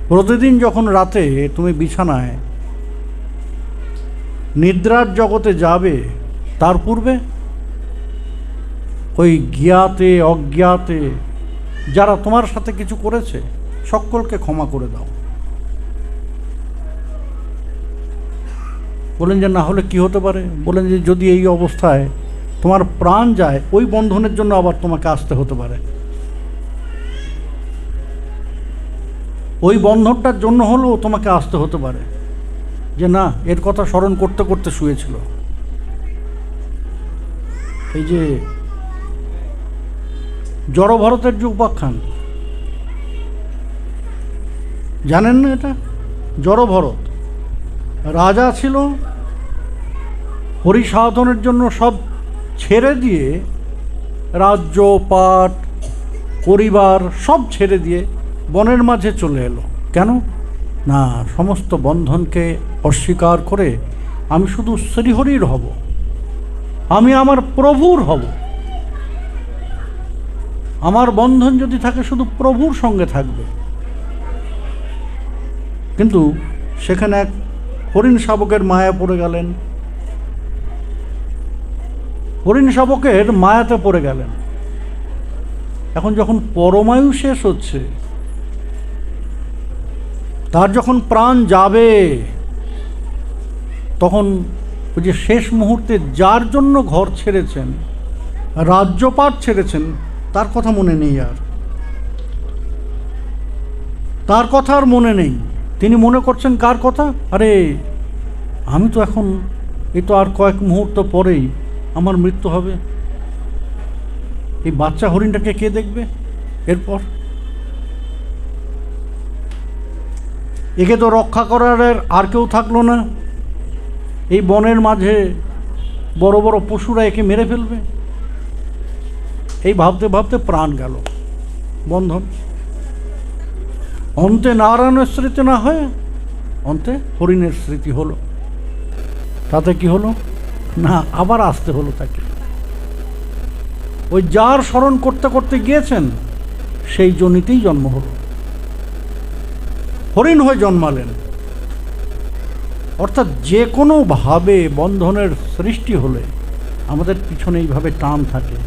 প্রতিদিন যখন রাতে তুমি বিছানায় নিদ্রার জগতে যাবে, তার পূর্বে ওই জ্ঞাতে অজ্ঞাতে যারা তোমার সাথে কিছু করেছে সকলকে ক্ষমা করে দাও। বলেন যে না হলে কি হতে পারে? বলেন যে যদি এই অবস্থায় তোমার প্রাণ যায়, ওই বন্ধনের জন্য আবার তোমাকে আসতে হতে পারে। ওই বন্ধনটার জন্য হলেও তোমাকে আসতে হতে পারে, যে না এর কথা স্মরণ করতে করতে শুয়েছিল। এই যে জড়ভরতের যে উপাখ্যান, জানেন না এটা? জড়ভরত রাজা ছিল, হরিসাধনের জন্য সব ছেড়ে দিয়ে, রাজ্য পাট পরিবার সব ছেড়ে দিয়ে বনের মাঝে চলে এলো। কেন? না, সমস্ত বন্ধনকে অস্বীকার করে আমি শুধু শ্রীহরির হব, আমি আমার প্রভুর হব। আমার বন্ধন যদি থাকে শুধু প্রভুর সঙ্গে থাকবে। কিন্তু সেখানে এক হরিণ শাবকের মায়া পড়ে গেলেন, হরিণ শাবকের মায়াতে পড়ে গেলেন। এখন যখন পরমায়ু শেষ হচ্ছে, তার যখন প্রাণ যাবে, তখন ওই যে শেষ মুহূর্তে যার জন্য ঘর ছেড়েছেন, রাজ্যপাট ছেড়েছেন, তার কথা মনে নেই। আর তার কথা আর মনে নেই। তিনি মনে করছেন কার কথা? আরে আমি তো এখন, এই তো আর কয়েক মুহূর্ত পরেই আমার মৃত্যু হবে। এই বাচ্চা হরিণটাকে কে দেখবে এরপর? একে তো রক্ষা করার আর কেউ থাকলো না। এই বনের মাঝে বড় বড় পশুরা একে মেরে ফেলবে। এই ভাবতে ভাবতে প্রাণ গেল। বন্ধন অন্তে নারায়ণের স্মৃতি না হয় অন্তে হরিণের স্মৃতি হলো। তাতে কি হলো? না, আবার আসতে হলো তাকে। ওই যার স্মরণ করতে করতে গিয়েছেন, সেই জনিতেই জন্ম হলো, হরিণ হয়ে জন্মালেন। অর্থাৎ যে কোনোভাবে বন্ধনের সৃষ্টি হলে আমাদের পিছনে এইভাবে টান থাকে।